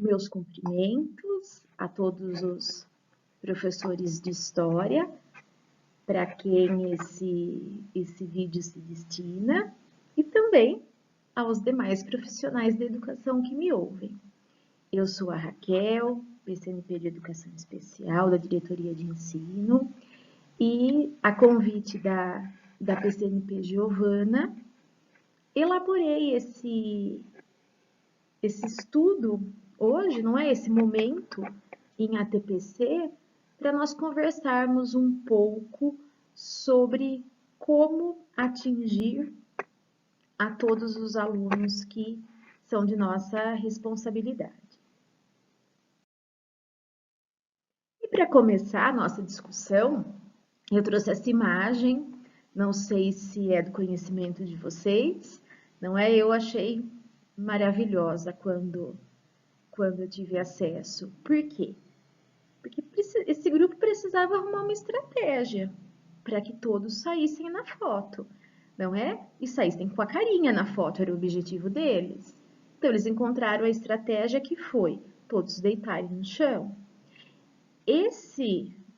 Meus cumprimentos a todos os professores de História, para quem esse vídeo se destina, e também aos demais profissionais da educação que me ouvem. Eu sou a Raquel, PCNP de Educação Especial, da Diretoria de Ensino, e a convite da PCNP Giovana, elaborei esse estudo hoje, não é? Esse momento em ATPC, para nós conversarmos um pouco sobre como atingir a todos os alunos que são de nossa responsabilidade. E para começar a nossa discussão, eu trouxe essa imagem, não sei se é do conhecimento de vocês, não é? Eu achei maravilhosa quando eu tive acesso. Por quê? Porque esse grupo precisava arrumar uma estratégia para que todos saíssem na foto, não é? E saíssem com a carinha na foto, era o objetivo deles. Então, eles encontraram a estratégia que foi todos deitarem no chão.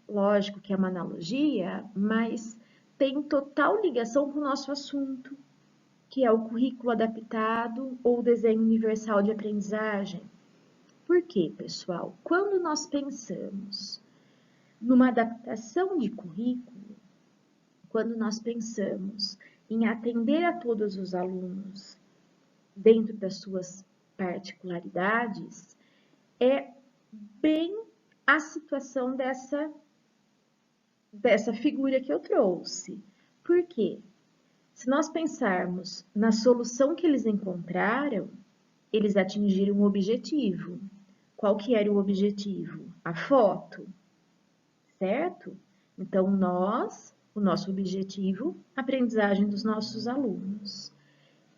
Lógico que é uma analogia, mas tem total ligação com o nosso assunto, que é o currículo adaptado ou desenho universal de aprendizagem. Por quê, pessoal? Quando nós pensamos numa adaptação de currículo, quando nós pensamos em atender a todos os alunos dentro das suas particularidades, é bem a situação dessa figura que eu trouxe. Por quê? Se nós pensarmos na solução que eles encontraram, eles atingiram um objetivo. Qual que era o objetivo? A foto, certo? Então, o nosso objetivo, a aprendizagem dos nossos alunos.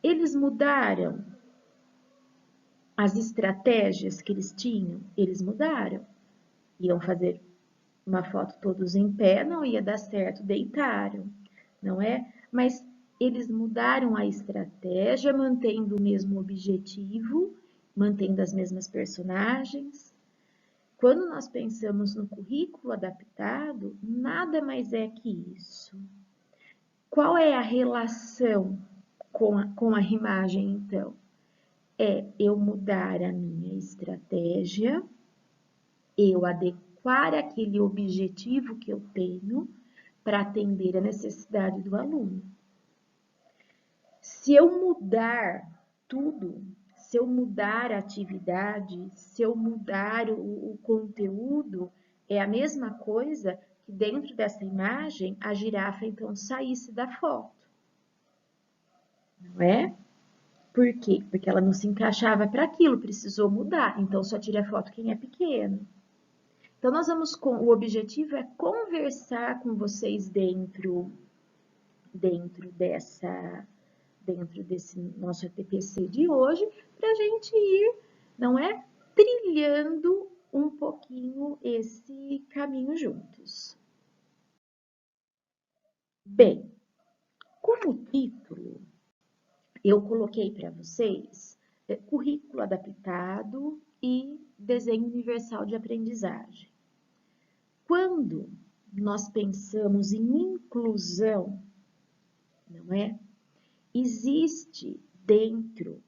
Eles mudaram as estratégias que eles tinham? Eles mudaram. Iam fazer uma foto todos em pé, não ia dar certo, deitaram, não é? Mas eles mudaram a estratégia, mantendo o mesmo objetivo, mantendo as mesmas personagens. Quando nós pensamos no currículo adaptado, nada mais é que isso. Qual é a relação com a imagem, então? É eu mudar a minha estratégia, eu adequar aquele objetivo que eu tenho para atender a necessidade do aluno. Se eu mudar tudo, se eu mudar a atividade, se eu mudar o conteúdo, é a mesma coisa que dentro dessa imagem a girafa então saísse da foto. Não é? Por quê? Porque ela não se encaixava para aquilo, precisou mudar. Então só tira a foto quem é pequeno. Então o objetivo é conversar com vocês dentro desse nosso ATPC de hoje, para a gente ir, não é? Trilhando um pouquinho esse caminho juntos. Bem, como título, eu coloquei para vocês currículo adaptado e desenho universal de aprendizagem. Quando nós pensamos em inclusão, não é? Existe dentro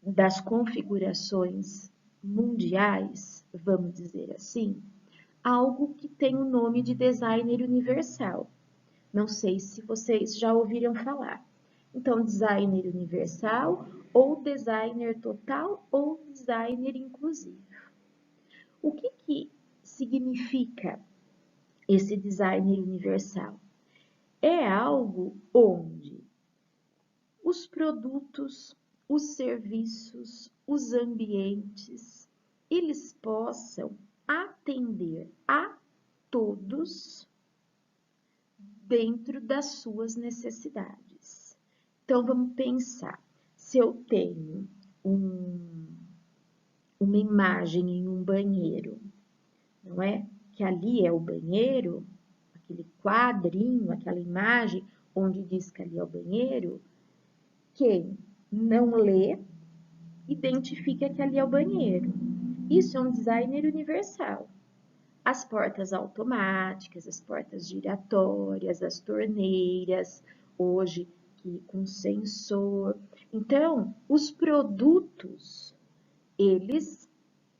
das configurações mundiais, vamos dizer assim, algo que tem o nome de designer universal. Não sei se vocês já ouviram falar. Então, designer universal, ou designer total, ou designer inclusivo. O que significa esse designer universal? É algo onde os produtos, os serviços, os ambientes, eles possam atender a todos dentro das suas necessidades. Então, vamos pensar, se eu tenho uma imagem em um banheiro, não é? Que ali é o banheiro, aquele quadrinho, aquela imagem onde diz que ali é o banheiro, quem não lê identifica que ali é o banheiro. Isso é um designer universal. As portas automáticas, as portas giratórias, as torneiras, hoje com sensor. Então, os produtos, eles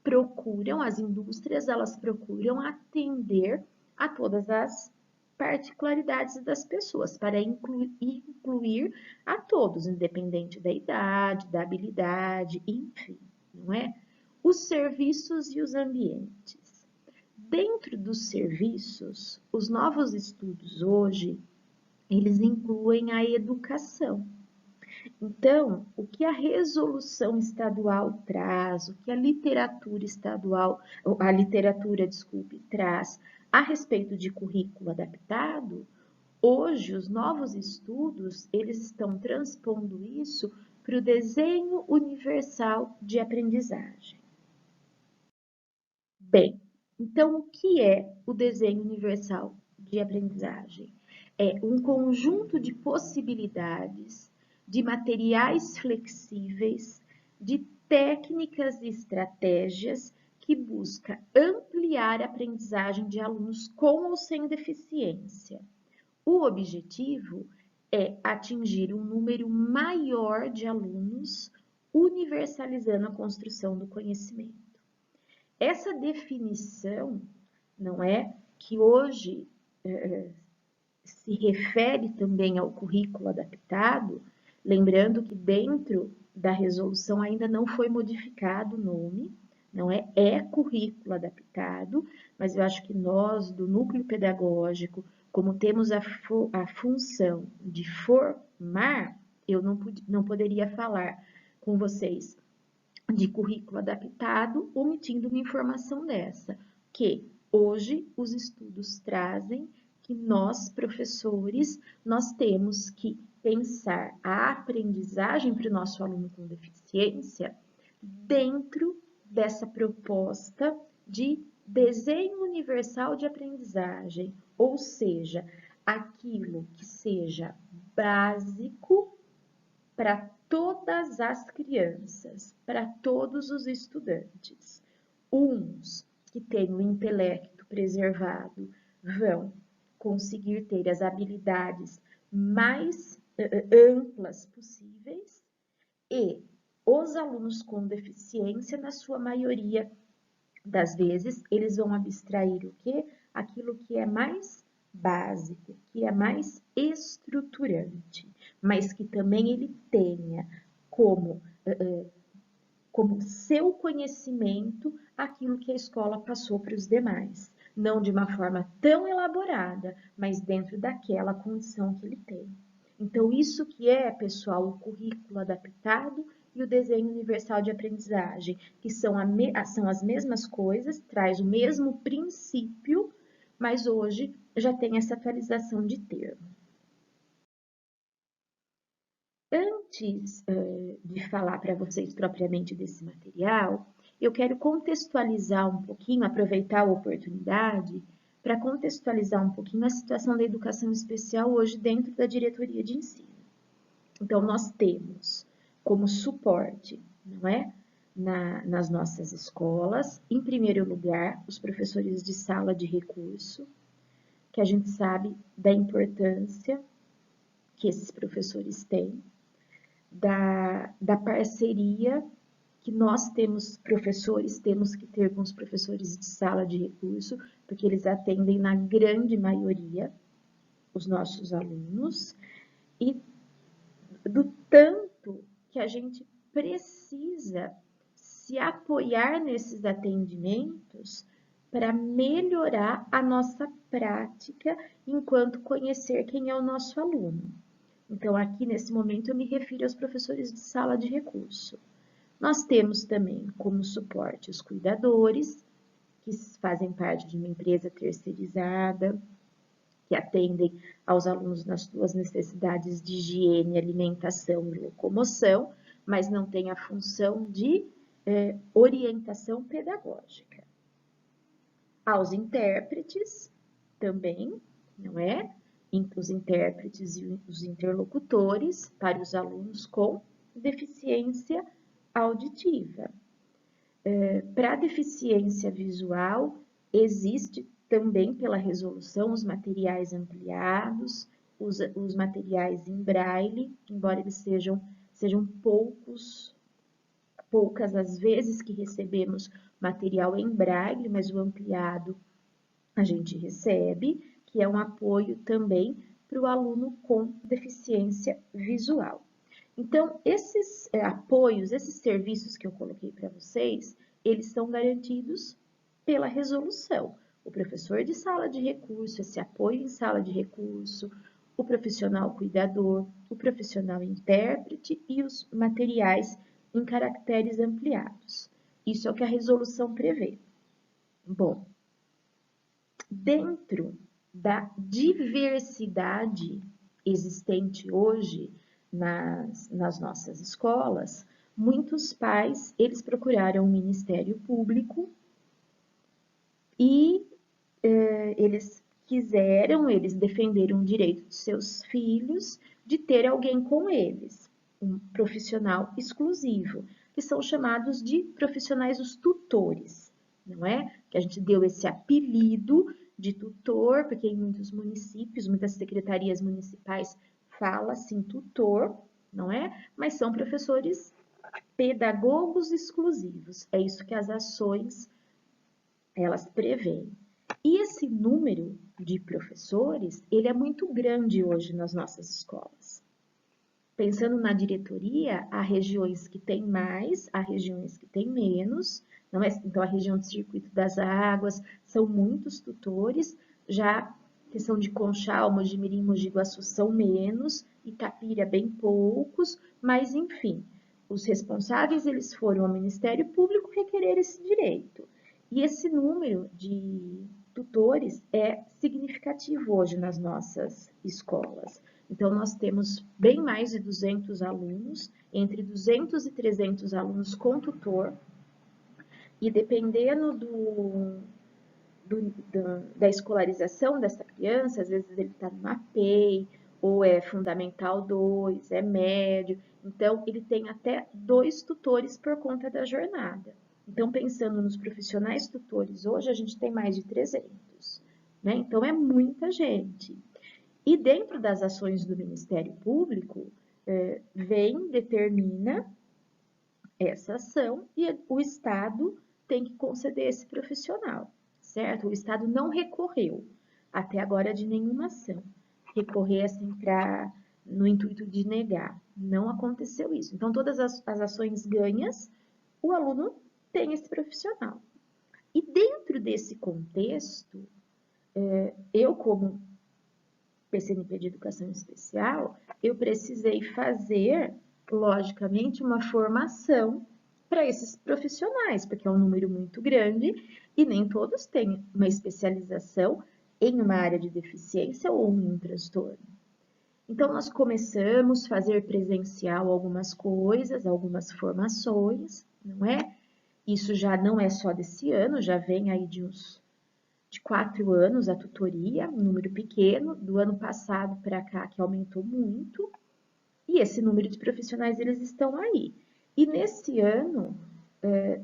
procuram, as indústrias, elas procuram atender a todas as particularidades das pessoas, para incluir a todos, independente da idade, da habilidade, enfim, não é? Os serviços e os ambientes. Dentro dos serviços, os novos estudos hoje, eles incluem a educação. Então, o que a resolução estadual traz, o que a literatura estadual, a literatura, desculpe, traz a respeito de currículo adaptado, hoje os novos estudos, eles estão transpondo isso para o desenho universal de aprendizagem. Bem, então o que é o desenho universal de aprendizagem? É um conjunto de possibilidades, de materiais flexíveis, de técnicas e estratégias que busca ampliar a aprendizagem de alunos com ou sem deficiência. O objetivo é atingir um número maior de alunos, universalizando a construção do conhecimento. Essa definição, não é, que hoje se refere também ao currículo adaptado, lembrando que dentro da resolução ainda não foi modificado o nome, não é? É currículo adaptado, mas eu acho que nós, do núcleo pedagógico, como temos a função de formar, eu não poderia falar com vocês de currículo adaptado, omitindo uma informação dessa, que hoje os estudos trazem que nós, professores, nós temos que pensar a aprendizagem para o nosso aluno com deficiência dentro dessa proposta de desenho universal de aprendizagem, ou seja, aquilo que seja básico para todas as crianças, para todos os estudantes. Uns que têm o intelecto preservado vão conseguir ter as habilidades mais amplas possíveis e os alunos com deficiência, na sua maioria das vezes, eles vão abstrair o quê? Aquilo que é mais básico, que é mais estruturante, mas que também ele tenha como seu conhecimento aquilo que a escola passou para os demais. Não de uma forma tão elaborada, mas dentro daquela condição que ele tem. Então, isso que é, pessoal, o currículo adaptado e o desenho universal de aprendizagem, que são as mesmas coisas, traz o mesmo princípio, mas hoje já tem essa atualização de termo. Antes de falar para vocês propriamente desse material, eu quero contextualizar um pouquinho, aproveitar a oportunidade para contextualizar um pouquinho a situação da educação especial hoje dentro da diretoria de ensino. Então, nós temos como suporte, não é? Nas nossas escolas, em primeiro lugar, os professores de sala de recurso, que a gente sabe da importância que esses professores têm, da parceria que nós temos, professores, temos que ter com os professores de sala de recurso, porque eles atendem na grande maioria os nossos alunos, e do tanto que a gente precisa se apoiar nesses atendimentos para melhorar a nossa prática enquanto conhecer quem é o nosso aluno. Então, aqui nesse momento eu me refiro aos professores de sala de recurso. Nós temos também como suporte os cuidadores, que fazem parte de uma empresa terceirizada, que atendem aos alunos nas suas necessidades de higiene, alimentação e locomoção, mas não têm a função de orientação pedagógica. Aos intérpretes também, não é? Os intérpretes e os interlocutores para os alunos com deficiência auditiva. Para deficiência visual, existe também pela resolução os materiais ampliados, os materiais em braille, embora eles sejam poucas as vezes que recebemos material em braille, mas o ampliado a gente recebe, que é um apoio também para o aluno com deficiência visual. Então, esses apoios, esses serviços que eu coloquei para vocês, eles são garantidos pela resolução. O professor de sala de recurso, esse apoio em sala de recurso, o profissional cuidador, o profissional intérprete e os materiais em caracteres ampliados. Isso é o que a resolução prevê. Bom, dentro da diversidade existente hoje nas nossas escolas, muitos pais, eles procuraram o Ministério Público e eles defenderam o direito de seus filhos de ter alguém com eles, um profissional exclusivo, que são chamados de profissionais os tutores, não é? Que a gente deu esse apelido de tutor, porque em muitos municípios, muitas secretarias municipais fala-se em tutor, não é? Mas são professores pedagogos exclusivos. É isso que as ações elas prevêem. E esse número de professores, ele é muito grande hoje nas nossas escolas. Pensando na diretoria, há regiões que têm mais, há regiões que têm menos, não é? Então, a região do Circuito das Águas, são muitos tutores, já questão de Conchal, Mojimirim, Mogi Guaçu são menos, Itapira bem poucos, mas enfim, os responsáveis eles foram ao Ministério Público requerer esse direito. E esse número de tutores é significativo hoje nas nossas escolas. Então, nós temos bem mais de 200 alunos, entre 200 e 300 alunos com tutor, e dependendo da escolarização dessa criança, às vezes ele está numa APEI, ou é Fundamental 2, é médio, então ele tem até 2 tutores por conta da jornada. Então, pensando nos profissionais tutores, hoje a gente tem mais de 300, né? Então, é muita gente. E dentro das ações do Ministério Público, determina essa ação e o Estado tem que conceder esse profissional, certo? O Estado não recorreu até agora de nenhuma ação. Recorrer assim no intuito de negar. Não aconteceu isso. Então, todas as ações ganhas, o aluno tem esse profissional. E dentro desse contexto, eu como PCNP de Educação Especial, eu precisei fazer, logicamente, uma formação para esses profissionais, porque é um número muito grande e nem todos têm uma especialização em uma área de deficiência ou em um transtorno. Então, nós começamos a fazer presencial algumas coisas, algumas formações, não é? Isso já não é só desse ano, já vem aí de 4 anos a tutoria, um número pequeno, do ano passado para cá que aumentou muito, e esse número de profissionais eles estão aí. E nesse ano,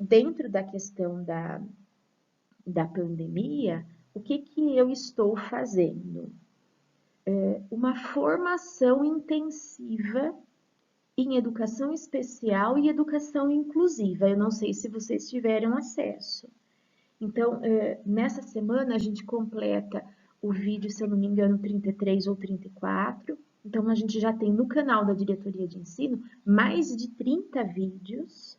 dentro da questão da pandemia, o que eu estou fazendo? Uma formação intensiva em educação especial e educação inclusiva. Eu não sei se vocês tiveram acesso. Então, nessa semana a gente completa o vídeo, se eu não me engano, 33 ou 34. Então, a gente já tem no canal da Diretoria de Ensino mais de 30 vídeos,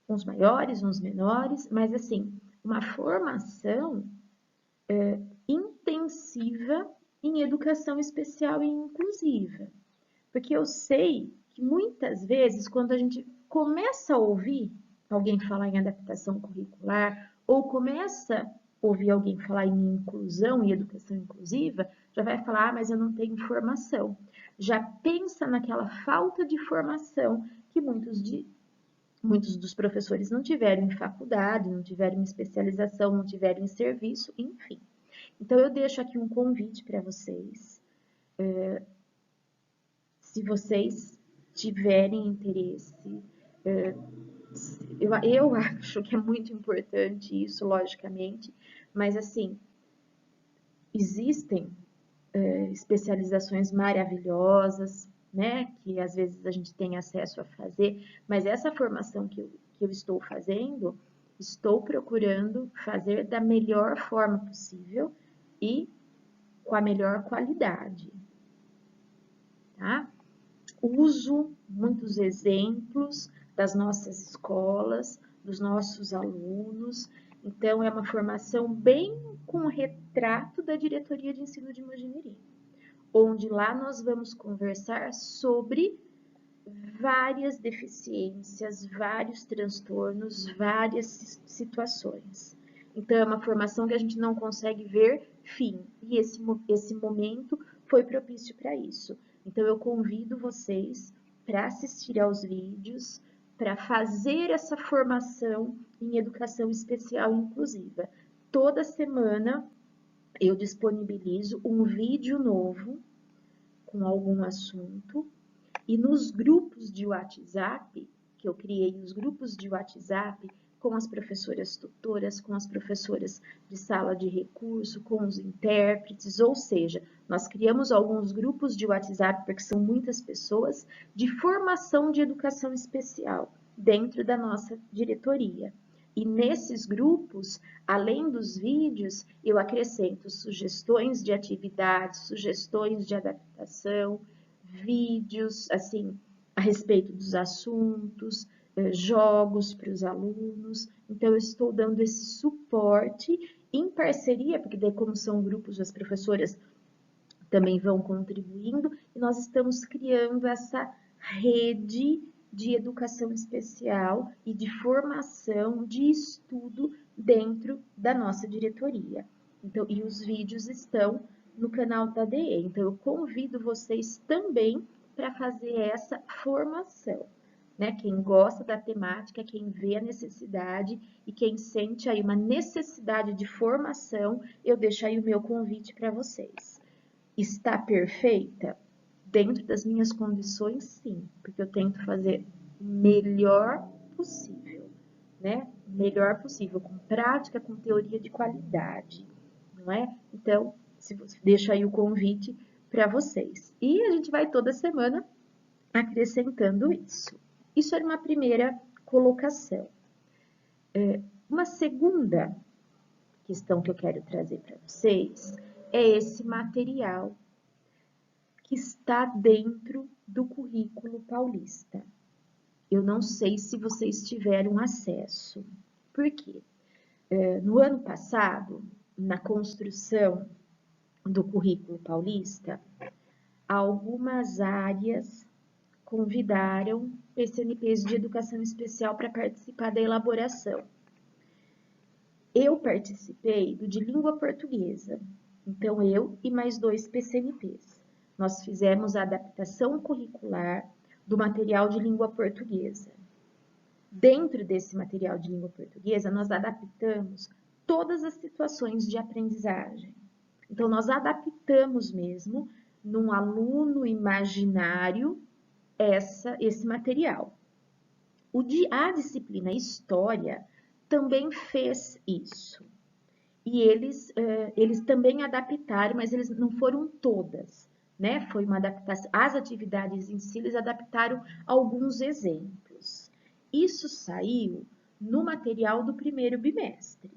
uns maiores, uns menores, mas assim, uma formação intensiva em educação especial e inclusiva. Porque eu sei que muitas vezes, quando a gente começa a ouvir alguém falar em adaptação curricular, ou começa a ouvir alguém falar em inclusão e educação inclusiva, já vai falar, mas eu não tenho formação. Já pensa naquela falta de formação que muitos dos professores não tiveram em faculdade, não tiveram em especialização, não tiveram em serviço, enfim. Então, eu deixo aqui um convite para vocês. Se vocês tiverem interesse, eu acho que é muito importante isso, logicamente, mas assim, existem especializações maravilhosas, né, que às vezes a gente tem acesso a fazer, mas essa formação que eu estou fazendo, estou procurando fazer da melhor forma possível e com a melhor qualidade, tá? Uso muitos exemplos das nossas escolas, dos nossos alunos, então é uma formação bem com retrato da diretoria de ensino de Mojimirim, onde lá nós vamos conversar sobre várias deficiências, vários transtornos, várias situações. Então, é uma formação que a gente não consegue ver fim, e esse momento foi propício para isso. Então, eu convido vocês para assistir aos vídeos, para fazer essa formação em educação especial inclusiva. Toda semana eu disponibilizo um vídeo novo com algum assunto, e nos grupos de WhatsApp, que eu criei os grupos de WhatsApp com as professoras tutoras, com as professoras de sala de recurso, com os intérpretes, ou seja, nós criamos alguns grupos de WhatsApp, porque são muitas pessoas, de formação de educação especial dentro da nossa diretoria. E nesses grupos, além dos vídeos, eu acrescento sugestões de atividades, sugestões de adaptação, vídeos, assim, a respeito dos assuntos, jogos para os alunos. Então, eu estou dando esse suporte em parceria, porque daí como são grupos, as professoras também vão contribuindo, e nós estamos criando essa rede de educação especial e de formação, de estudo dentro da nossa diretoria. Então, e os vídeos estão no canal da DE. Então, eu convido vocês também para fazer essa formação, né? Quem gosta da temática, quem vê a necessidade e quem sente aí uma necessidade de formação, eu deixo aí o meu convite para vocês. Está perfeita? Dentro das minhas condições, sim, porque eu tento fazer o melhor possível, né? Melhor possível, com prática, com teoria de qualidade, não é? Então, deixo aí o convite para vocês. E a gente vai toda semana acrescentando isso. Isso era uma primeira colocação. Uma segunda questão que eu quero trazer para vocês é esse material que está dentro do currículo paulista. Eu não sei se vocês tiveram acesso. Por quê? No ano passado, na construção do currículo paulista, algumas áreas convidaram PCNPs de educação especial para participar da elaboração. Eu participei do de língua portuguesa, então eu e mais 2 PCNPs. Nós fizemos a adaptação curricular do material de língua portuguesa. Dentro desse material de língua portuguesa, nós adaptamos todas as situações de aprendizagem. Então, nós adaptamos mesmo, num aluno imaginário, esse material. A disciplina História também fez isso. E eles também adaptaram, mas eles não foram todas, né? Foi uma adaptação. As atividades em si, eles adaptaram alguns exemplos. Isso saiu no material do primeiro bimestre.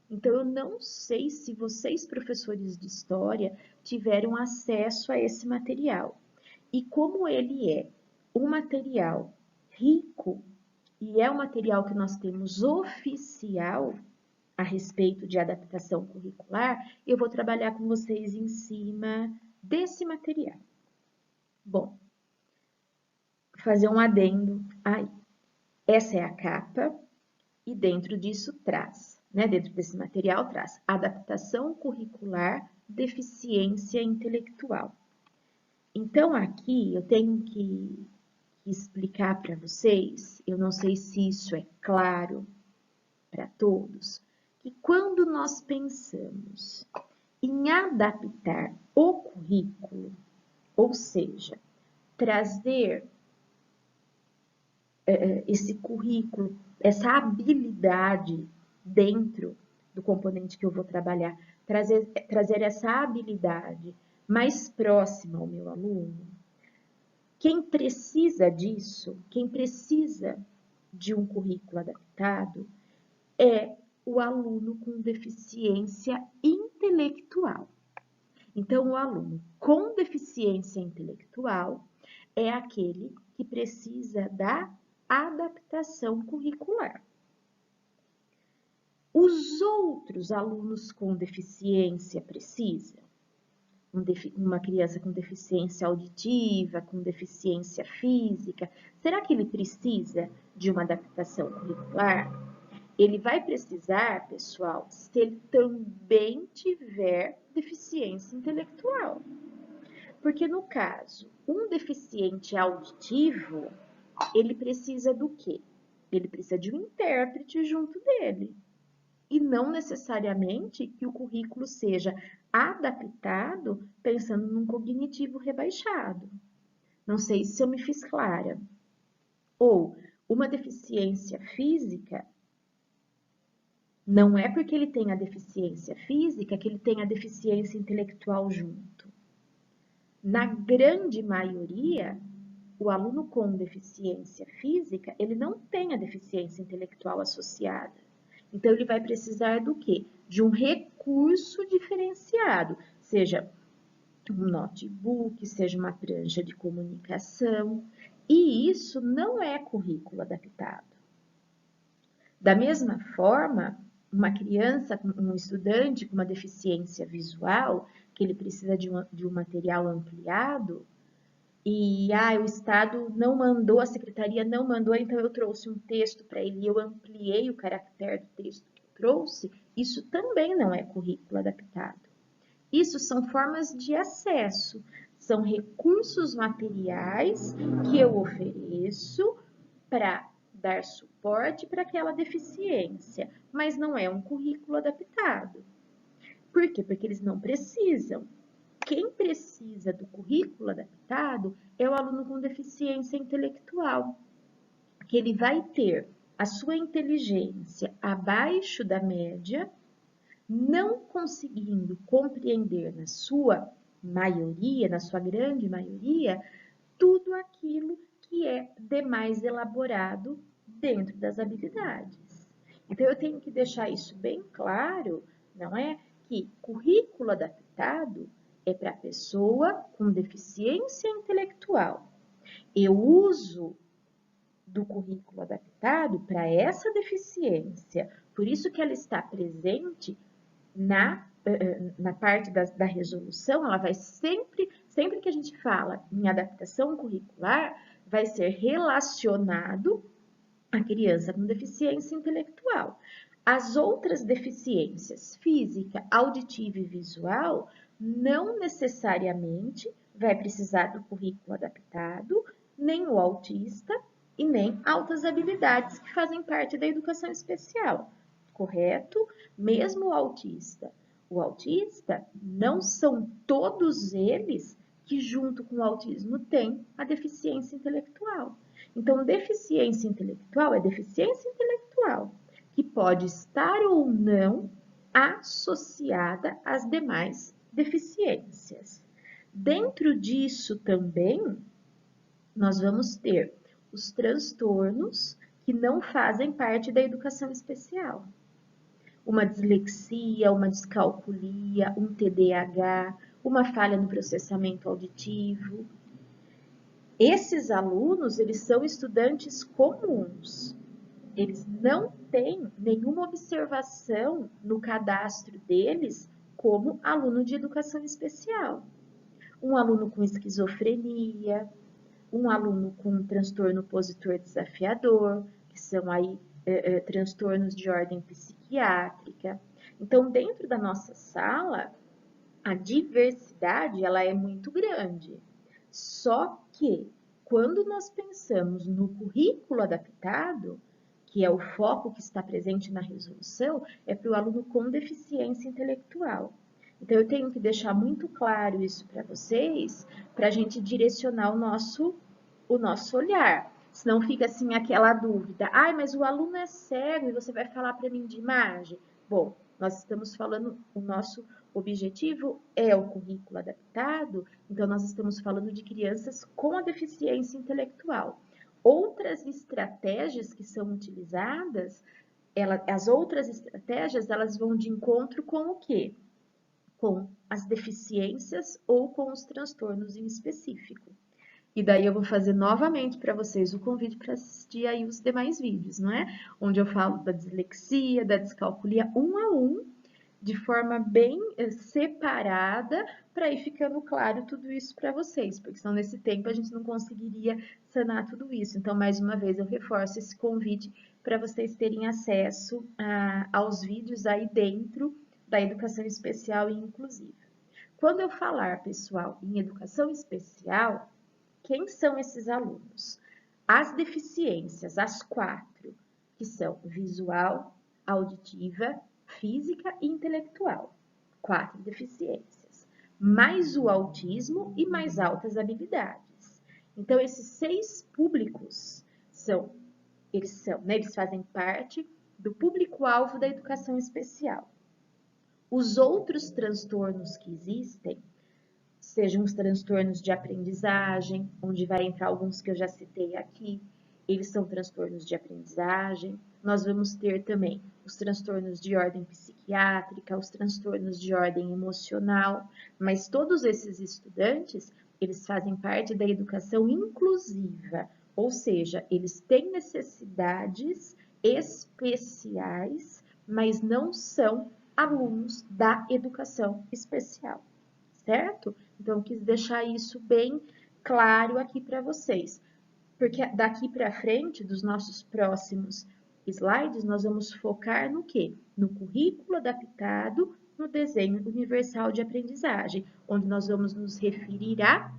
Então, eu não sei se vocês, professores de História, tiveram acesso a esse material. E como ele é um material rico, e é um material que nós temos oficial a respeito de adaptação curricular, eu vou trabalhar com vocês em cima desse material. Bom, fazer um adendo aí. Essa é a capa e dentro disso traz, né? Dentro desse material traz adaptação curricular, deficiência intelectual. Então, aqui eu tenho que explicar para vocês, eu não sei se isso é claro para todos, que quando nós pensamos em adaptar o currículo, ou seja, trazer esse currículo essa habilidade dentro do componente que eu vou trabalhar, trazer essa habilidade mais próxima ao meu aluno. Quem precisa disso, quem precisa de um currículo adaptado, é o aluno com deficiência intelectual. Então, o aluno com deficiência intelectual é aquele que precisa da adaptação curricular. Os outros alunos com deficiência precisam? Uma criança com deficiência auditiva, com deficiência física, será que ele precisa de uma adaptação curricular? Ele vai precisar, pessoal, se ele também tiver deficiência intelectual. Porque no caso, um deficiente auditivo, ele precisa do quê? Ele precisa de um intérprete junto dele. E não necessariamente que o currículo seja adaptado pensando num cognitivo rebaixado. Não sei se eu me fiz clara. Ou uma deficiência física, não é porque ele tem a deficiência física que ele tem a deficiência intelectual junto. Na grande maioria, o aluno com deficiência física, ele não tem a deficiência intelectual associada. Então, ele vai precisar do quê? De um recurso diferenciado, seja um notebook, seja uma prancha de comunicação, e isso não é currículo adaptado. Da mesma forma, uma criança, um estudante com uma deficiência visual, que ele precisa de um material ampliado, e o Estado não mandou, a secretaria não mandou, então eu trouxe um texto para ele e eu ampliei o caractere do texto que eu trouxe, isso também não é currículo adaptado. Isso são formas de acesso, são recursos materiais que eu ofereço para dar suporte para aquela deficiência, mas não é um currículo adaptado. Por quê? Porque eles não precisam. Quem precisa do currículo adaptado é o aluno com deficiência intelectual, que ele vai ter a sua inteligência abaixo da média, não conseguindo compreender na sua maioria, na sua grande maioria, tudo aquilo que é demais elaborado dentro das habilidades. Então, eu tenho que deixar isso bem claro, não é? Que currículo adaptado é para a pessoa com deficiência intelectual. Eu uso do currículo adaptado para essa deficiência, por isso que ela está presente na parte da resolução, ela vai sempre que a gente fala em adaptação curricular, vai ser relacionado à criança com deficiência intelectual. As outras deficiências, física, auditiva e visual, não necessariamente vai precisar do currículo adaptado, nem o autista e nem altas habilidades que fazem parte da educação especial, correto? Mesmo o autista. O autista não são todos eles que junto com o autismo têm a deficiência intelectual. Então, deficiência intelectual é deficiência intelectual, que pode estar ou não associada às demais deficiências. Dentro disso também, nós vamos ter os transtornos que não fazem parte da educação especial. Uma dislexia, uma descalculia, um TDAH, uma falha no processamento auditivo. Esses alunos, eles são estudantes comuns. Eles não têm nenhuma observação no cadastro deles como aluno de educação especial. Um aluno com esquizofrenia, um aluno com transtorno opositor desafiador, que são aí transtornos de ordem psiquiátrica. Então, dentro da nossa sala, a diversidade ela é muito grande. Só que, quando nós pensamos no currículo adaptado, que é o foco que está presente na resolução, é para o aluno com deficiência intelectual. Então, eu tenho que deixar muito claro isso para vocês, para a gente direcionar o nosso olhar. Senão fica assim aquela dúvida. Ai, mas o aluno é cego e você vai falar para mim de imagem? Bom, nós estamos falando, o nosso objetivo é o currículo adaptado, então nós estamos falando de crianças com a deficiência intelectual. Outras estratégias que são utilizadas, as outras estratégias, elas vão de encontro com o quê? Com as deficiências ou com os transtornos em específico. E daí eu vou fazer novamente para vocês o convite para assistir aí os demais vídeos, não é? Onde eu falo da dislexia, da descalculia, um a um, de forma bem separada, para ir ficando claro tudo isso para vocês, porque senão nesse tempo a gente não conseguiria sanar tudo isso. Então, mais uma vez, eu reforço esse convite para vocês terem acesso aos vídeos aí dentro da educação especial e inclusiva. Quando eu falar, pessoal, em educação especial, quem são esses alunos? As deficiências, as 4, que são visual, auditiva, física e intelectual. 4 deficiências. Mais o autismo e mais altas habilidades. Então, esses 6 públicos eles fazem parte do público-alvo da educação especial. Os outros transtornos que existem, sejam os transtornos de aprendizagem, onde vai entrar alguns que eu já citei aqui, eles são transtornos de aprendizagem. Nós vamos ter também os transtornos de ordem psiquiátrica, os transtornos de ordem emocional, mas todos esses estudantes, eles fazem parte da educação inclusiva, ou seja, eles têm necessidades especiais, mas não são alunos da educação especial, certo? Então, eu quis deixar isso bem claro aqui para vocês, porque daqui para frente, dos nossos próximos slides, nós vamos focar no quê? No currículo adaptado no desenho universal de aprendizagem, onde nós vamos nos referir à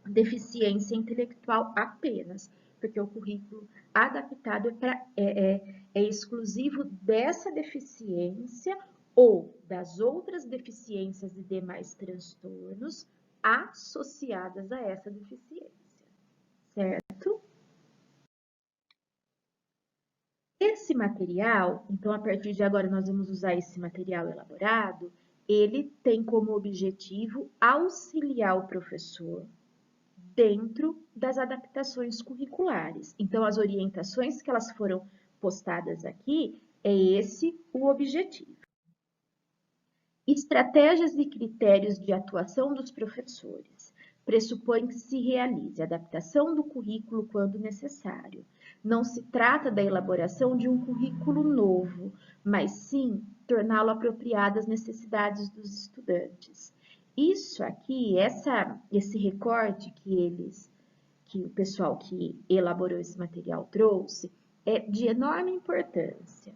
deficiência intelectual apenas, porque o currículo adaptado é exclusivo dessa deficiência ou das outras deficiências e demais transtornos associadas a essa deficiência, certo? Esse material, então a partir de agora nós vamos usar esse material elaborado, ele tem como objetivo auxiliar o professor dentro das adaptações curriculares. Então, as orientações que elas foram postadas aqui, é esse o objetivo. Estratégias e critérios de atuação dos professores. Pressupõe que se realize a adaptação do currículo quando necessário. Não se trata da elaboração de um currículo novo, mas sim torná-lo apropriado às necessidades dos estudantes. Isso aqui, esse recorte que o pessoal que elaborou esse material trouxe, é de enorme importância.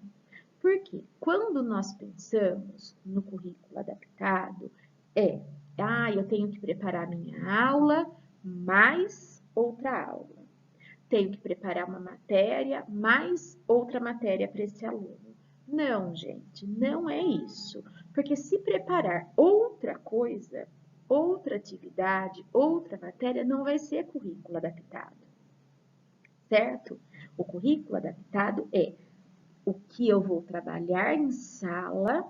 Porque quando nós pensamos no currículo adaptado, eu tenho que preparar minha aula mais outra aula. Tenho que preparar uma matéria mais outra matéria para esse aluno. Não, gente, não é isso. Porque se preparar outra coisa, outra atividade, outra matéria, não vai ser currículo adaptado, certo? O currículo adaptado é o que eu vou trabalhar em sala,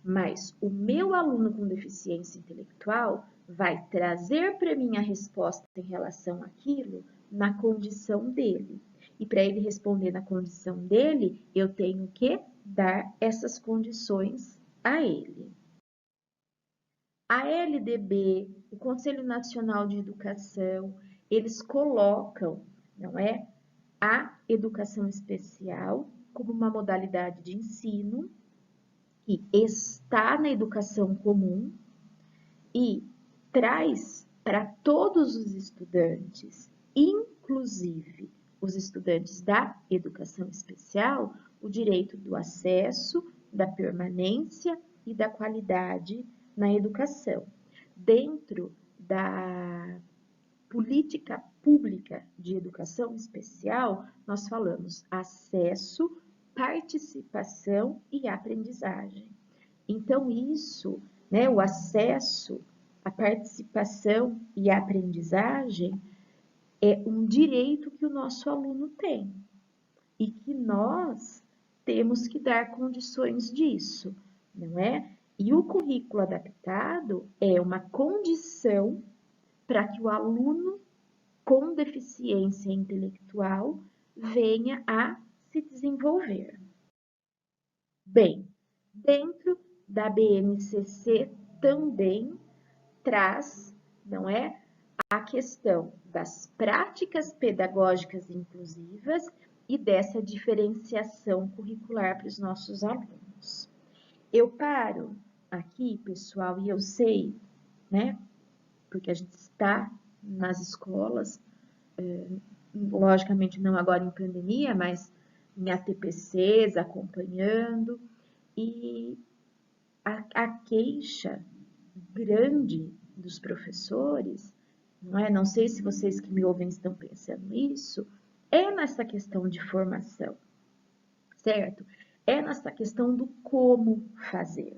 mas o meu aluno com deficiência intelectual vai trazer para mim a resposta em relação àquilo na condição dele. E para ele responder na condição dele, eu tenho que dar essas condições a ele. A LDB, o Conselho Nacional de Educação, eles colocam, não é, a educação especial como uma modalidade de ensino que está na educação comum e traz para todos os estudantes, inclusive os estudantes da educação especial, o direito do acesso, da permanência e da qualidade na educação. Dentro da política pública de educação especial, nós falamos acesso, participação e aprendizagem. Então, isso, né, o acesso, a participação e a aprendizagem é um direito que o nosso aluno tem e que nós temos que dar condições disso, não é? E o currículo adaptado é uma condição para que o aluno com deficiência intelectual venha a se desenvolver. Bem, dentro da BNCC também traz, não é, a questão das práticas pedagógicas inclusivas e dessa diferenciação curricular para os nossos alunos. Eu paro aqui, pessoal, e eu sei, né, porque a gente está nas escolas, logicamente não agora em pandemia, mas em ATPCs, acompanhando, e a queixa grande dos professores, não é? Não sei se vocês que me ouvem estão pensando nisso, é nessa questão de formação, certo? É nessa questão do como fazer.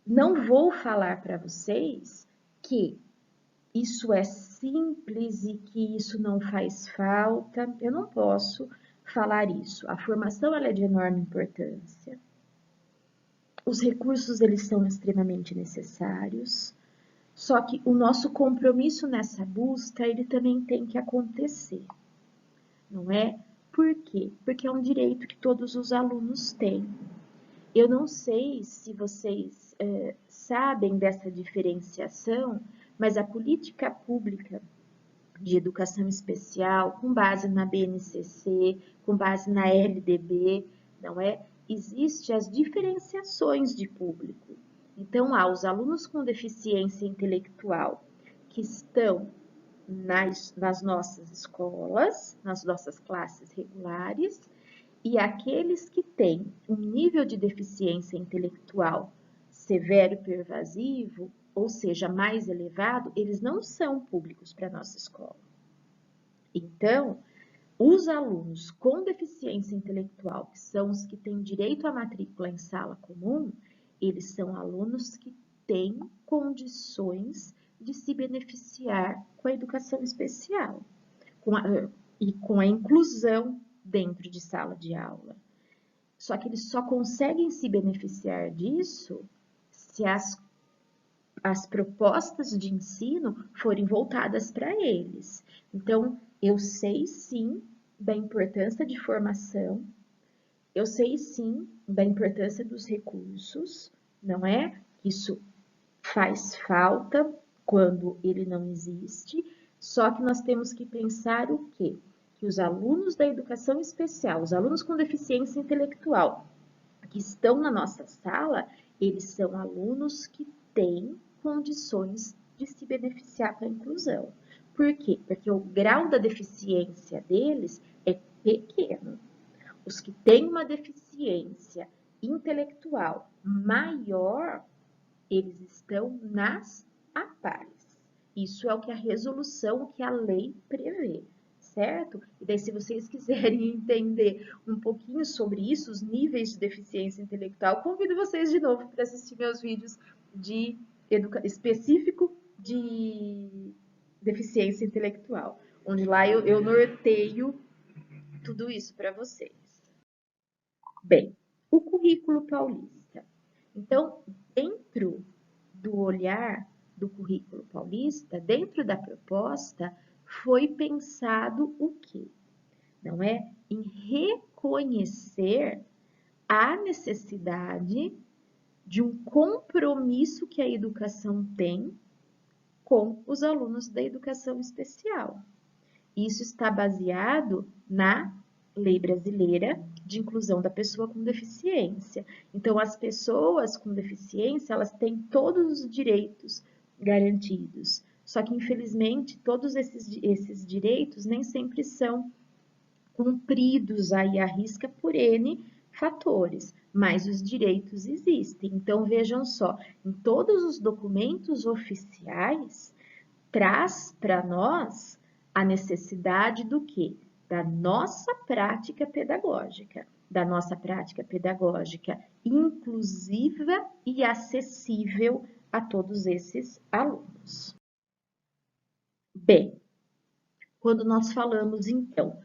Não vou falar para vocês que isso é simples e que isso não faz falta. Eu não posso falar isso. A formação ela é de enorme importância. Os recursos eles são extremamente necessários. Só que o nosso compromisso nessa busca, ele também tem que acontecer, não é? Por quê? Porque é um direito que todos os alunos têm. Eu não sei se vocês sabem dessa diferenciação, mas a política pública de educação especial, com base na BNCC, com base na LDB, não é? Existem as diferenciações de público. Então, há os alunos com deficiência intelectual que estão nas nossas escolas, nas nossas classes regulares, e aqueles que têm um nível de deficiência intelectual severo e pervasivo, ou seja, mais elevado, eles não são públicos para a nossa escola. Então, os alunos com deficiência intelectual, que são os que têm direito à matrícula em sala comum, eles são alunos que têm condições de se beneficiar com a educação especial e com a inclusão dentro de sala de aula. Só que eles só conseguem se beneficiar disso se as propostas de ensino forem voltadas para eles. Então, eu sei sim da importância de formação, eu sei sim da importância dos recursos, não é? Isso faz falta quando ele não existe, só que nós temos que pensar o quê? Que os alunos da educação especial, os alunos com deficiência intelectual que estão na nossa sala, eles são alunos que têm condições de se beneficiar com a inclusão. Por quê? Porque o grau da deficiência deles é pequeno. Os que têm uma deficiência intelectual maior, eles estão nas APAES. Isso é o que a resolução, o que a lei prevê, certo? E daí, se vocês quiserem entender um pouquinho sobre isso, os níveis de deficiência intelectual, convido vocês de novo para assistir meus vídeos de específico de deficiência intelectual, onde lá eu norteio tudo isso para vocês. Bem, o currículo paulista. Então, dentro do olhar do currículo paulista, dentro da proposta, foi pensado o quê? Não é? Em reconhecer a necessidade de um compromisso que a educação tem com os alunos da educação especial. Isso está baseado na Lei Brasileira de Inclusão da Pessoa com Deficiência. Então, as pessoas com deficiência, elas têm todos os direitos garantidos. Só que, infelizmente, todos esses direitos nem sempre são cumpridos aí à risca por N fatores, mas os direitos existem. Então, vejam só, em todos os documentos oficiais, traz para nós a necessidade do quê? Da nossa prática pedagógica, inclusiva e acessível a todos esses alunos. Bem, Quando nós falamos, então,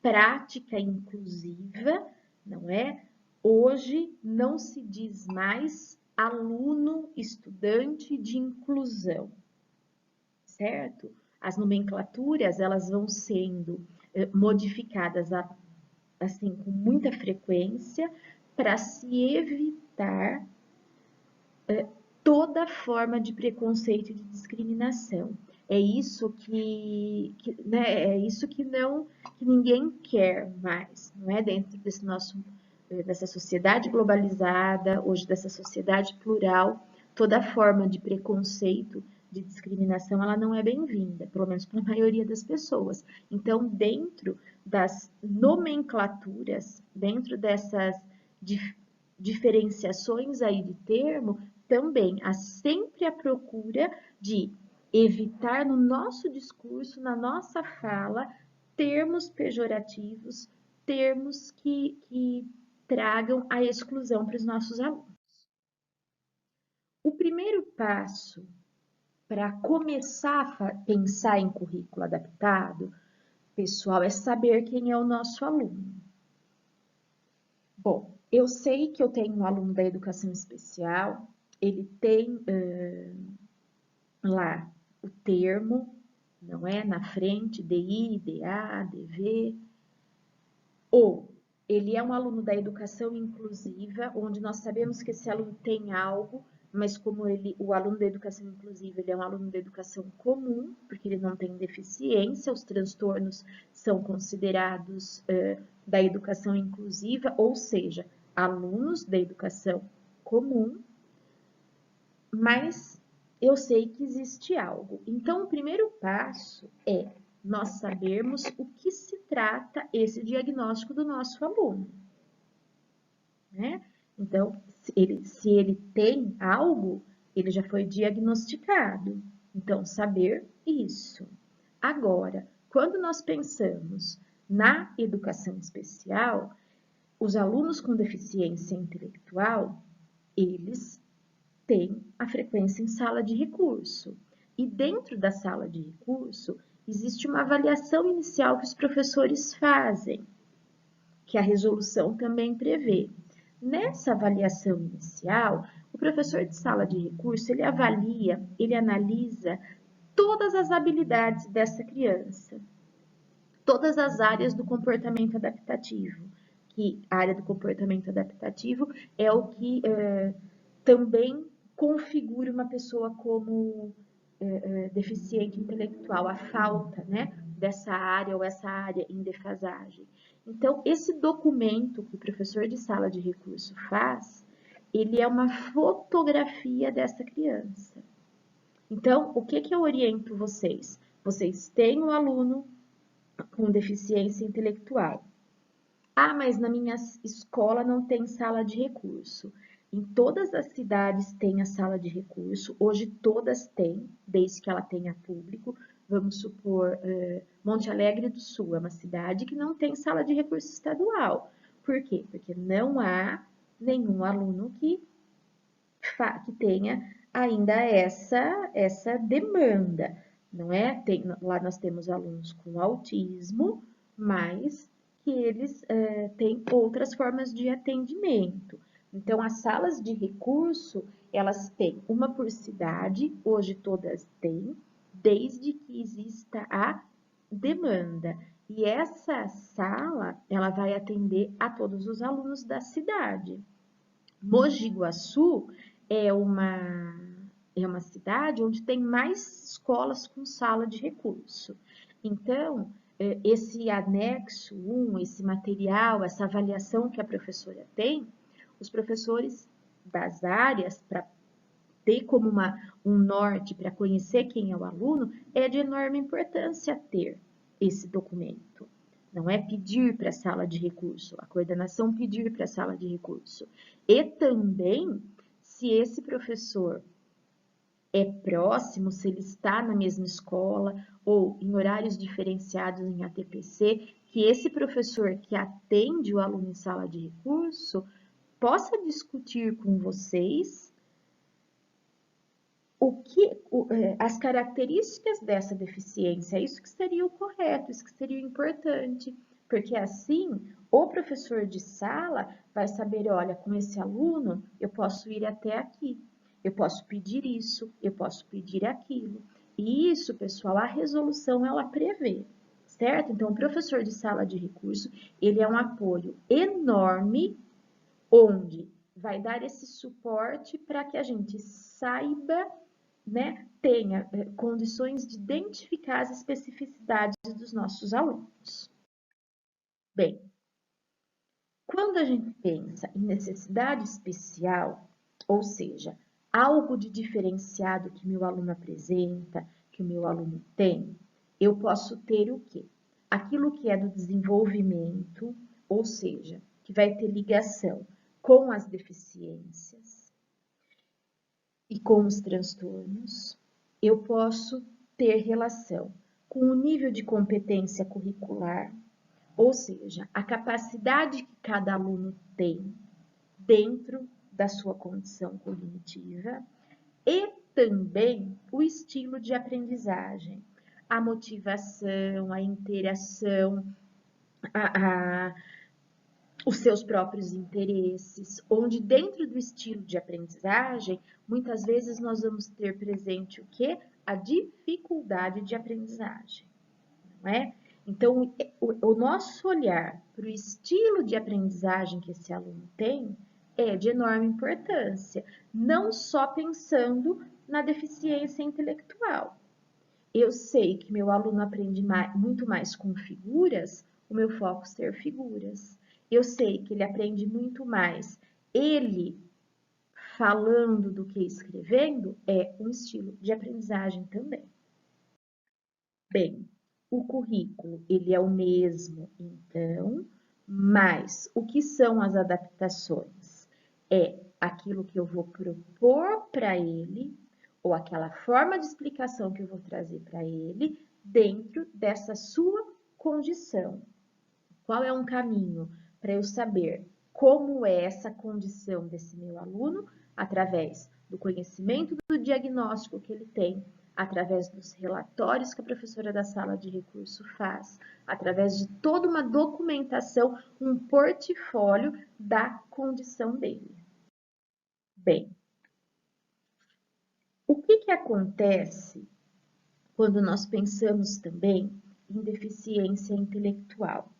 prática inclusiva, não é? Hoje não se diz mais aluno, estudante de inclusão, certo? As nomenclaturas, elas vão sendo modificadas assim com muita frequência para se evitar toda forma de preconceito e de discriminação. É isso né, é isso que ninguém quer mais, não é? Dentro dessa sociedade globalizada, hoje dessa sociedade plural, toda forma de preconceito, de discriminação, ela não é bem-vinda, pelo menos para a maioria das pessoas. Então, dentro das nomenclaturas, dentro dessas diferenciações aí de termo, também há sempre a procura de evitar no nosso discurso, na nossa fala, termos pejorativos, termos que tragam a exclusão para os nossos alunos. O primeiro passo para começar a pensar em currículo adaptado, pessoal, é saber quem é o nosso aluno. Bom, eu sei que eu tenho um aluno da educação especial, ele tem lá o termo, não é? Na frente, DI, DA, DV, ou ele é um aluno da educação inclusiva, onde nós sabemos que esse aluno tem algo, mas como o aluno da educação inclusiva, ele é um aluno da educação comum, porque ele não tem deficiência, os transtornos são considerados da educação inclusiva, ou seja, alunos da educação comum, mas eu sei que existe algo. Então, o primeiro passo é nós sabermos o que se trata esse diagnóstico do nosso aluno, né? Então, se ele tem algo, ele já foi diagnosticado. Então, saber isso. Agora, quando nós pensamos na educação especial, os alunos com deficiência intelectual, eles têm a frequência em sala de recurso. E dentro da sala de recurso, existe uma avaliação inicial que os professores fazem, que a resolução também prevê. Nessa avaliação inicial, o professor de sala de recurso, ele avalia, ele analisa todas as habilidades dessa criança, todas as áreas do comportamento adaptativo, que a área do comportamento adaptativo é o que também configura uma pessoa como deficiente intelectual, a falta, né, dessa área ou essa área em defasagem. Então, esse documento que o professor de sala de recurso faz, ele é uma fotografia dessa criança. Então, o que eu oriento vocês? Vocês têm um aluno com deficiência intelectual. Ah, mas na minha escola não tem sala de recurso. Em todas as cidades tem a sala de recurso, hoje todas têm, desde que ela tenha público. Vamos supor, Monte Alegre do Sul é uma cidade que não tem sala de recurso estadual. Por quê? Porque não há nenhum aluno que tenha ainda essa demanda, não é? Lá nós temos alunos com autismo, mas que eles têm outras formas de atendimento. Então, as salas de recurso, elas têm uma por cidade, hoje todas têm, desde que exista a demanda. E essa sala, ela vai atender a todos os alunos da cidade. Mogi Guaçu é uma cidade onde tem mais escolas com sala de recurso. Então, esse anexo 1, esse material, essa avaliação que a professora tem, os professores das áreas, para ter como um norte para conhecer quem é o aluno, é de enorme importância ter esse documento. Não é pedir para a sala de recurso, a coordenação pedir para a sala de recurso. E também, se esse professor é próximo, se ele está na mesma escola ou em horários diferenciados em ATPC, que esse professor que atende o aluno em sala de recurso possa discutir com vocês As características dessa deficiência, isso que seria o correto, isso que seria o importante, porque assim o professor de sala vai saber, olha, com esse aluno eu posso ir até aqui, eu posso pedir isso, eu posso pedir aquilo. E isso, pessoal, a resolução ela prevê, certo? Então, o professor de sala de recurso, ele é um apoio enorme, onde vai dar esse suporte para que a gente saiba, né, tenha condições de identificar as especificidades dos nossos alunos. Bem, quando a gente pensa em necessidade especial, ou seja, algo de diferenciado que meu aluno apresenta, que o meu aluno tem, eu posso ter o quê? Aquilo que é do desenvolvimento, ou seja, que vai ter ligação com as deficiências e com os transtornos, eu posso ter relação com o nível de competência curricular, ou seja, a capacidade que cada aluno tem dentro da sua condição cognitiva e também o estilo de aprendizagem, a motivação, a interação, os seus próprios interesses, onde dentro do estilo de aprendizagem, muitas vezes nós vamos ter presente o quê? A dificuldade de aprendizagem, não é? Então, o nosso olhar para o estilo de aprendizagem que esse aluno tem é de enorme importância, não só pensando na deficiência intelectual. Eu sei que meu aluno aprende muito mais com figuras, o meu foco ser figuras. Eu sei que ele aprende muito mais ele falando do que escrevendo, é um estilo de aprendizagem também. Bem, o currículo, ele é o mesmo, então, mas o que são as adaptações? É aquilo que eu vou propor para ele, ou aquela forma de explicação que eu vou trazer para ele, dentro dessa sua condição. Qual é um caminho para eu saber como é essa condição desse meu aluno, através do conhecimento do diagnóstico que ele tem, através dos relatórios que a professora da sala de recurso faz, através de toda uma documentação, um portfólio da condição dele. Bem, o que acontece quando nós pensamos também em deficiência intelectual?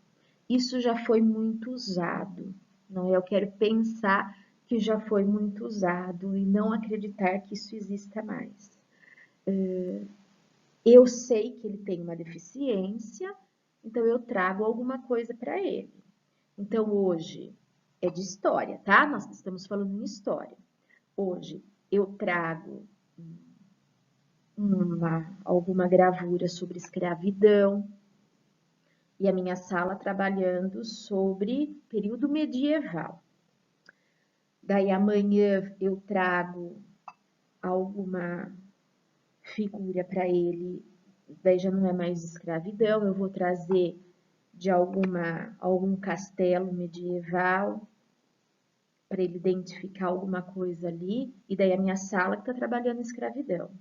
Isso já foi muito usado, não é? Eu quero pensar que já foi muito usado e não acreditar que isso exista mais. Eu sei que ele tem uma deficiência, então eu trago alguma coisa para ele. Então, hoje é de história, tá? Nós estamos falando em história. Hoje eu trago alguma gravura sobre escravidão e a minha sala trabalhando sobre período medieval. Daí amanhã eu trago alguma figura para ele, daí já não é mais escravidão, eu vou trazer de algum castelo medieval para ele identificar alguma coisa ali, e daí a minha sala que está trabalhando escravidão.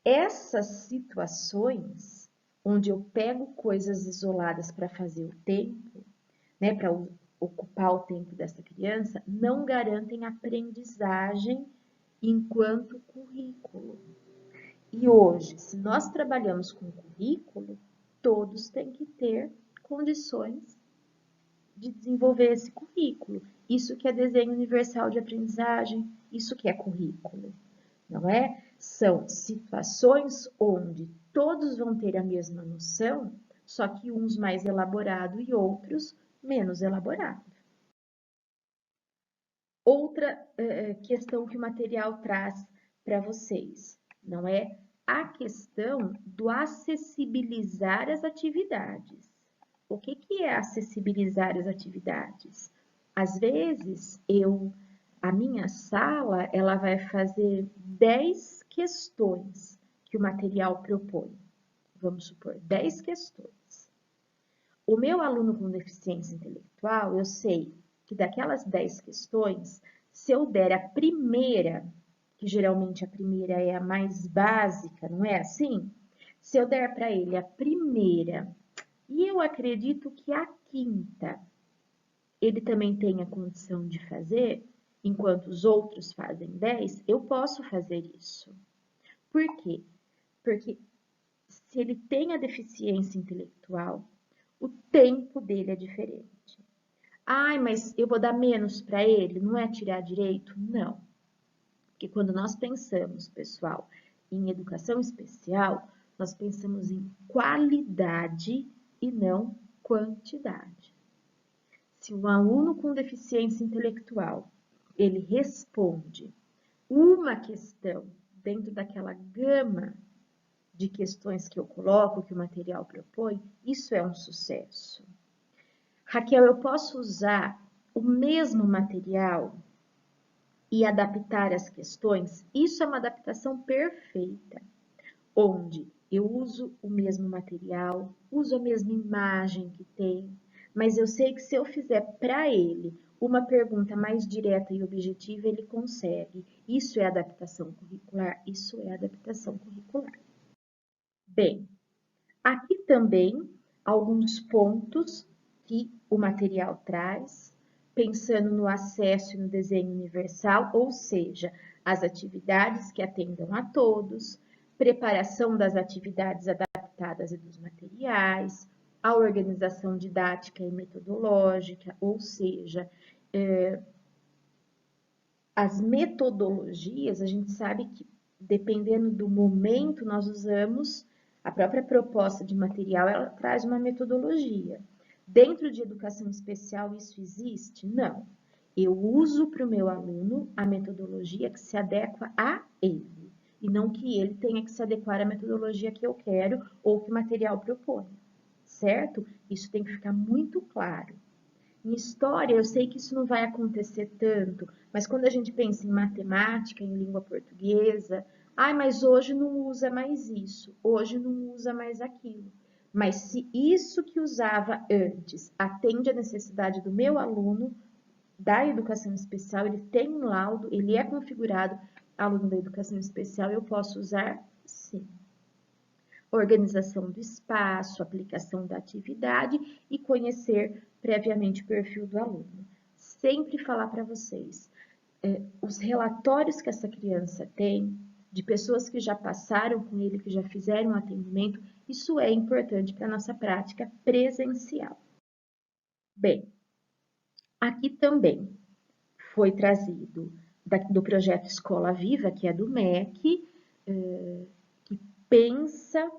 Essas situações onde eu pego coisas isoladas para fazer o tempo, né, para ocupar o tempo dessa criança, não garantem aprendizagem enquanto currículo. E hoje, se nós trabalhamos com currículo, todos têm que ter condições de desenvolver esse currículo. Isso que é desenho universal de aprendizagem, isso que é currículo, não é? São situações onde todos vão ter a mesma noção, só que uns mais elaborado e outros menos elaborado. Outra questão que o material traz para vocês, não é? A questão do acessibilizar as atividades. O que é acessibilizar as atividades? Às vezes, a minha sala, ela vai fazer 10 questões que o material propõe. Vamos supor, 10 questões. O meu aluno com deficiência intelectual, eu sei que daquelas 10 questões, se eu der a primeira, que geralmente a primeira é a mais básica, não é assim? Se eu der para ele a primeira e eu acredito que a quinta ele também tem a condição de fazer, enquanto os outros fazem 10, eu posso fazer isso. Por quê? Porque se ele tem a deficiência intelectual, o tempo dele é diferente. Ai, mas eu vou dar menos para ele, não é tirar direito? Não. Porque quando nós pensamos, pessoal, em educação especial, nós pensamos em qualidade e não quantidade. Se um aluno com deficiência intelectual, ele responde uma questão dentro daquela gama de questões que eu coloco, que o material propõe, isso é um sucesso. Raquel, eu posso usar o mesmo material e adaptar as questões? Isso é uma adaptação perfeita, onde eu uso o mesmo material, uso a mesma imagem que tem, mas eu sei que se eu fizer para ele uma pergunta mais direta e objetiva, ele consegue. Isso é adaptação curricular? Isso é adaptação curricular. Bem, aqui também alguns pontos que o material traz, pensando no acesso e no desenho universal, ou seja, as atividades que atendam a todos, preparação das atividades adaptadas e dos materiais, a organização didática e metodológica, ou seja, as metodologias, a gente sabe que dependendo do momento nós usamos a própria proposta de material, ela traz uma metodologia. Dentro de educação especial isso existe? Não. Eu uso para o meu aluno a metodologia que se adequa a ele, e não que ele tenha que se adequar à metodologia que eu quero ou que o material propõe, certo? Isso tem que ficar muito claro. Em história, eu sei que isso não vai acontecer tanto, mas quando a gente pensa em matemática, em língua portuguesa, ai, mas hoje não usa mais isso, hoje não usa mais aquilo. Mas se isso que usava antes atende à necessidade do meu aluno da educação especial, ele tem um laudo, ele é configurado aluno da educação especial, eu posso usar sim. Organização do espaço, aplicação da atividade e conhecer previamente o perfil do aluno. Sempre falar para vocês, os relatórios que essa criança tem, de pessoas que já passaram com ele, que já fizeram atendimento, isso é importante para a nossa prática presencial. Bem, aqui também foi trazido do projeto Escola Viva, que é do MEC, que pensa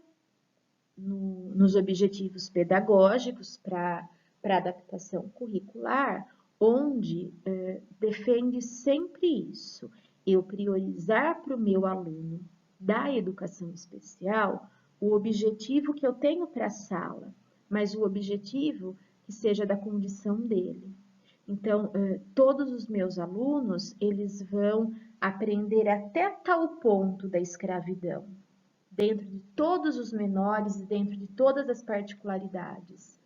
nos objetivos pedagógicos para adaptação curricular, onde defende sempre isso, eu priorizar para o meu aluno da educação especial o objetivo que eu tenho para a sala, mas o objetivo que seja da condição dele. Então, todos os meus alunos, eles vão aprender até tal ponto da escravidão, dentro de todos os menores e dentro de todas as particularidades.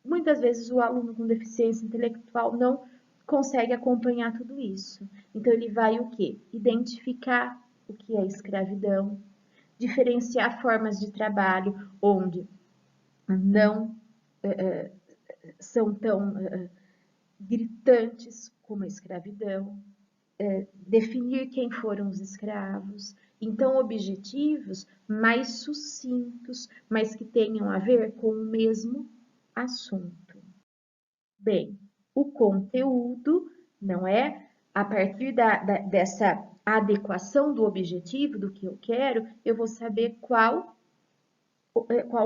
Muitas vezes o aluno com deficiência intelectual não consegue acompanhar tudo isso. Então ele vai o quê? Identificar o que é escravidão, diferenciar formas de trabalho onde não são tão gritantes como a escravidão, definir quem foram os escravos. Então, objetivos mais sucintos, mas que tenham a ver com o mesmo assunto. Bem, o conteúdo, não é? A partir dessa adequação do objetivo, do que eu quero, eu vou saber qual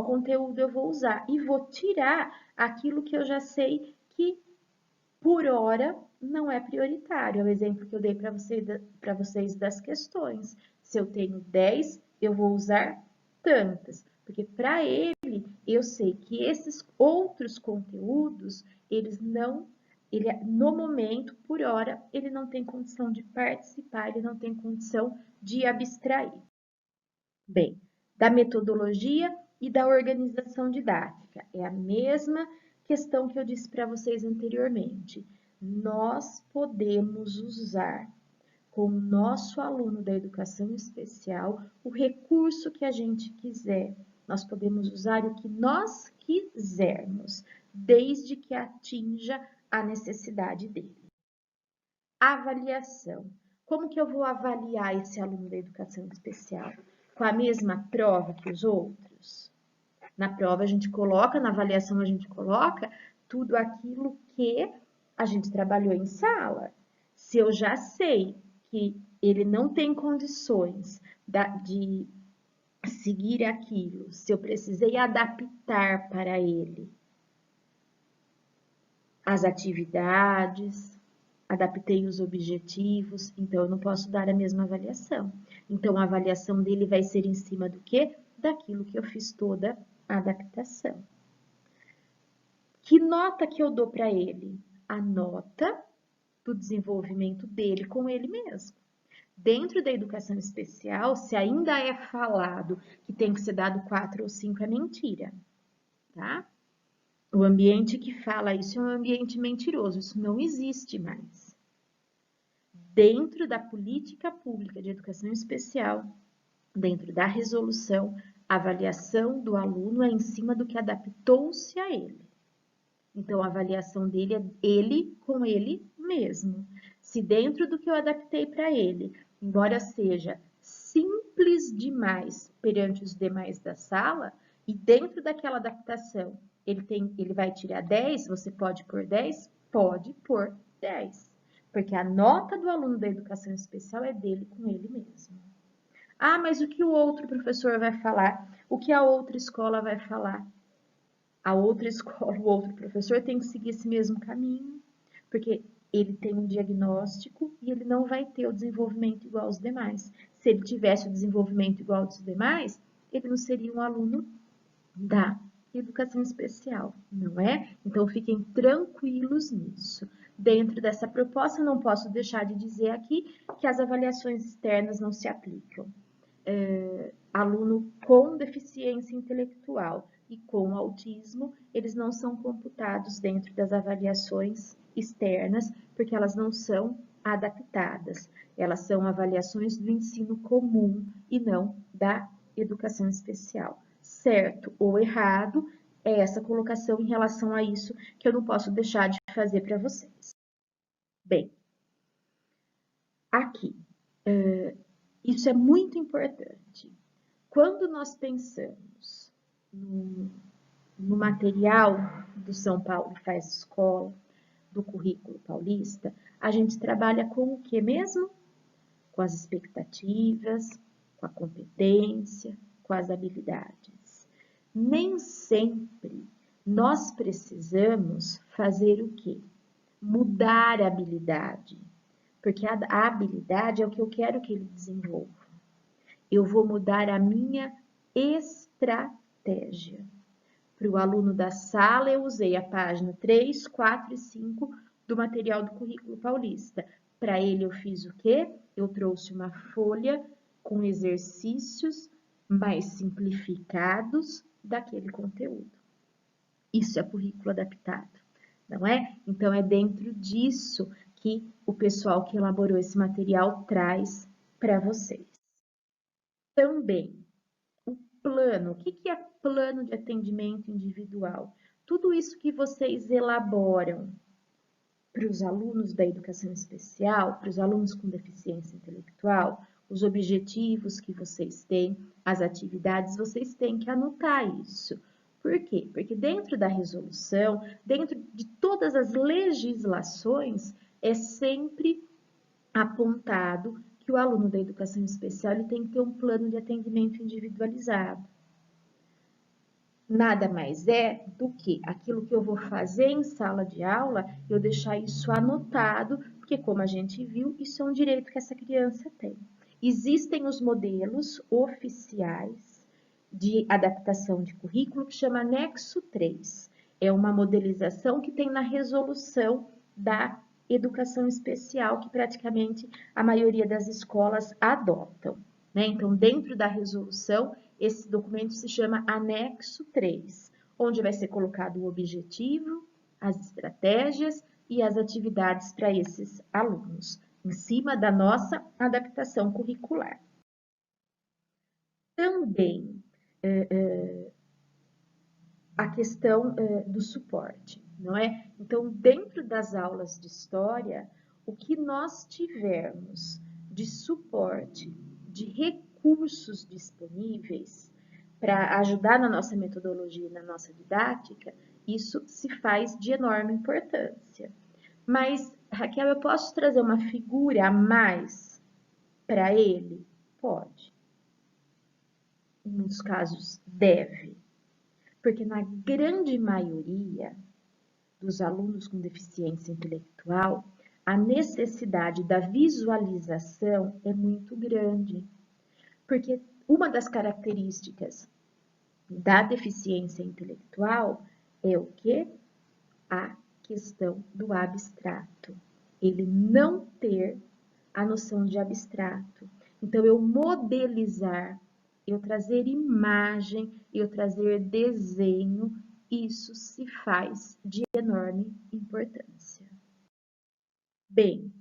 conteúdo eu vou usar e vou tirar aquilo que eu já sei que por hora não é prioritário. É o exemplo que eu dei para vocês das questões. Se eu tenho 10, eu vou usar tantas, porque para ele eu sei que esses outros conteúdos, eles não, no momento, por hora, ele não tem condição de participar, ele não tem condição de abstrair. Bem, da metodologia e da organização didática. É a mesma questão que eu disse para vocês anteriormente. Nós podemos usar com o nosso aluno da educação especial o recurso que a gente quiser. Nós podemos usar o que nós quisermos, desde que atinja a necessidade dele. Avaliação. Como que eu vou avaliar esse aluno da educação especial? Com a mesma prova que os outros? Na prova a gente coloca, na avaliação a gente coloca tudo aquilo que a gente trabalhou em sala. Se eu já sei que ele não tem condições de seguir aquilo, se eu precisei adaptar para ele as atividades, adaptei os objetivos, então eu não posso dar a mesma avaliação. Então a avaliação dele vai ser em cima do quê? Daquilo que eu fiz toda a adaptação. Que nota que eu dou para ele? A nota do desenvolvimento dele com ele mesmo. Dentro da educação especial, se ainda é falado que tem que ser dado 4 ou 5, é mentira, tá? O ambiente que fala isso é um ambiente mentiroso, isso não existe mais. Dentro da política pública de educação especial, dentro da resolução, a avaliação do aluno é em cima do que adaptou-se a ele. Então, a avaliação dele é ele com ele mesmo. Se dentro do que eu adaptei para ele, embora seja simples demais perante os demais da sala, e dentro daquela adaptação ele vai tirar 10, você pode pôr 10? Pode pôr 10. Porque a nota do aluno da educação especial é dele com ele mesmo. Ah, mas o que o outro professor vai falar? O que a outra escola vai falar? A outra escola, o outro professor tem que seguir esse mesmo caminho, porque ele tem um diagnóstico e ele não vai ter o desenvolvimento igual aos demais. Se ele tivesse o desenvolvimento igual aos demais, ele não seria um aluno da educação especial, não é? Então, fiquem tranquilos nisso. Dentro dessa proposta, não posso deixar de dizer aqui que as avaliações externas não se aplicam. Aluno com deficiência intelectual e com autismo, eles não são computados dentro das avaliações externas, porque elas não são adaptadas. Elas são avaliações do ensino comum e não da educação especial. Certo ou errado, é essa colocação em relação a isso que eu não posso deixar de fazer para vocês. Bem, aqui, isso é muito importante. Quando nós pensamos no material do São Paulo Faz Escola, do currículo paulista, a gente trabalha com o que mesmo? Com as expectativas, com a competência, com as habilidades. Nem sempre nós precisamos fazer o quê? Mudar a habilidade, porque a habilidade é o que eu quero que ele desenvolva. Eu vou mudar a minha estratégia. Para o aluno da sala, eu usei a página 3, 4 e 5 do material do currículo paulista. Para ele, eu fiz o quê? Eu trouxe uma folha com exercícios mais simplificados daquele conteúdo. Isso é currículo adaptado, não é? Então, é dentro disso que o pessoal que elaborou esse material traz para vocês. Também, o plano. O que é plano de atendimento individual? Tudo isso que vocês elaboram para os alunos da educação especial, para os alunos com deficiência intelectual, os objetivos que vocês têm, as atividades, vocês têm que anotar isso. Por quê? Porque dentro da resolução, dentro de todas as legislações, é sempre apontado que o aluno da educação especial ele tem que ter um plano de atendimento individualizado. Nada mais é do que aquilo que eu vou fazer em sala de aula, eu deixar isso anotado, porque como a gente viu, isso é um direito que essa criança tem. Existem os modelos oficiais de adaptação de currículo que chama Anexo 3. É uma modelização que tem na resolução da educação especial que praticamente a maioria das escolas adotam, né? Então, dentro da resolução, esse documento se chama Anexo 3, onde vai ser colocado o objetivo, as estratégias e as atividades para esses alunos. em cima da nossa adaptação curricular. Também a questão do suporte, não é? Então, dentro das aulas de história, o que nós tivermos de suporte, de recursos disponíveis para ajudar na nossa metodologia, na nossa didática, isso se faz de enorme importância. Mas, Raquel, eu posso trazer uma figura a mais para ele? Pode. Em muitos casos, deve. Porque na grande maioria dos alunos com deficiência intelectual, a necessidade da visualização é muito grande. Porque uma das características da deficiência intelectual é o quê? A questão do abstrato. Ele não ter a noção de abstrato. Então, eu modelizar, eu trazer imagem, eu trazer desenho, isso se faz de enorme importância. Bem,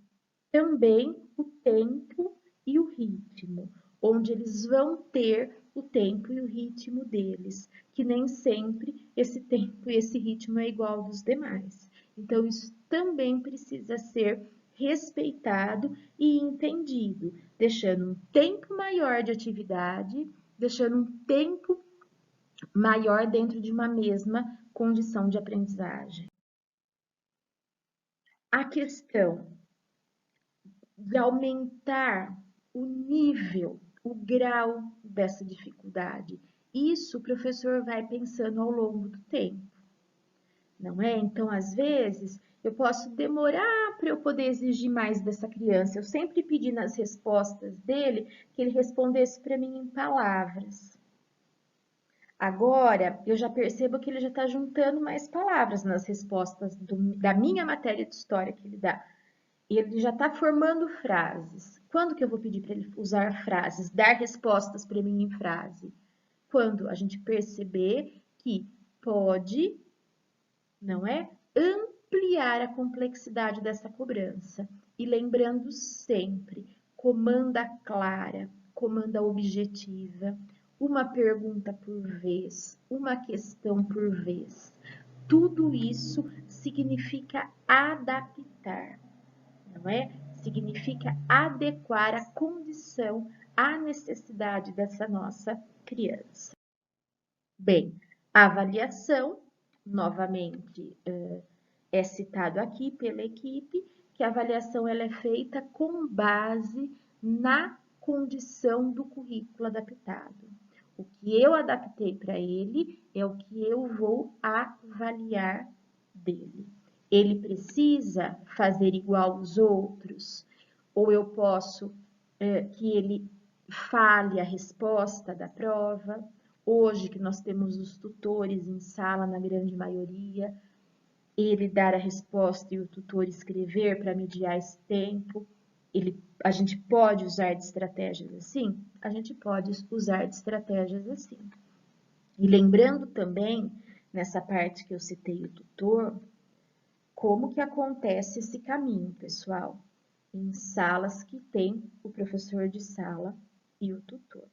também o tempo e o ritmo, onde eles vão ter o tempo e o ritmo deles, que nem sempre esse tempo e esse ritmo é igual dos demais. Então, isso também precisa ser respeitado e entendido, deixando um tempo maior de atividade, deixando um tempo maior dentro de uma mesma condição de aprendizagem. A questão de aumentar o nível, o grau dessa dificuldade. Isso o professor vai pensando ao longo do tempo, não é? Então, às vezes, eu posso demorar para eu poder exigir mais dessa criança. Eu sempre pedi nas respostas dele que ele respondesse para mim em palavras. Agora, eu já percebo que ele já está juntando mais palavras nas respostas da minha matéria de história que ele dá. Ele já está formando frases. Quando que eu vou pedir para ele usar frases, dar respostas para mim em frase? Quando a gente perceber que pode, não é, ampliar a complexidade dessa cobrança. E lembrando sempre, comanda clara, comanda objetiva, uma pergunta por vez, uma questão por vez. Tudo isso significa adaptar, não é? Significa adequar a condição à necessidade dessa nossa criança. Bem, a avaliação, novamente, é citado aqui pela equipe, que a avaliação ela é feita com base na condição do currículo adaptado. O que eu adaptei para ele é o que eu vou avaliar dele. Ele precisa fazer igual aos outros? Ou eu posso que ele fale a resposta da prova? Hoje que nós temos os tutores em sala, na grande maioria, ele dar a resposta e o tutor escrever para mediar esse tempo, a gente pode usar de estratégias assim? A gente pode usar de estratégias assim. E lembrando também, nessa parte que eu citei o tutor, como que acontece esse caminho, pessoal? Em salas que tem o professor de sala e o tutor.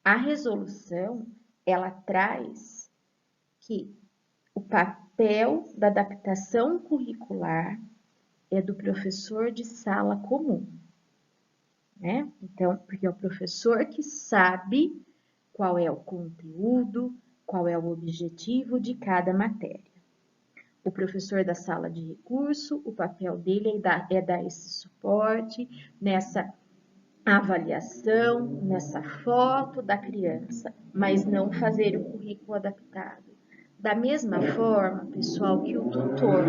A resolução, ela traz que o papel da adaptação curricular é do professor de sala comum, né? Então, porque é o professor que sabe qual é o conteúdo, qual é o objetivo de cada matéria. O professor da sala de recurso, o papel dele é dar esse suporte nessa avaliação, nessa foto da criança, mas não fazer o currículo adaptado. Da mesma forma, pessoal, que o tutor.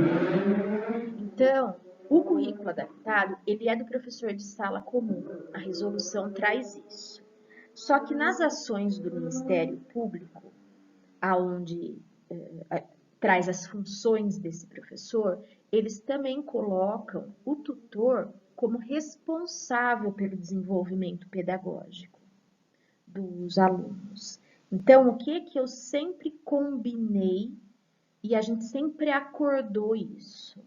Então, o currículo adaptado, ele é do professor de sala comum. A resolução traz isso. Só que nas ações do Ministério Público, aonde traz as funções desse professor, eles também colocam o tutor como responsável pelo desenvolvimento pedagógico dos alunos. Então, o que eu sempre combinei e a gente sempre acordou isso?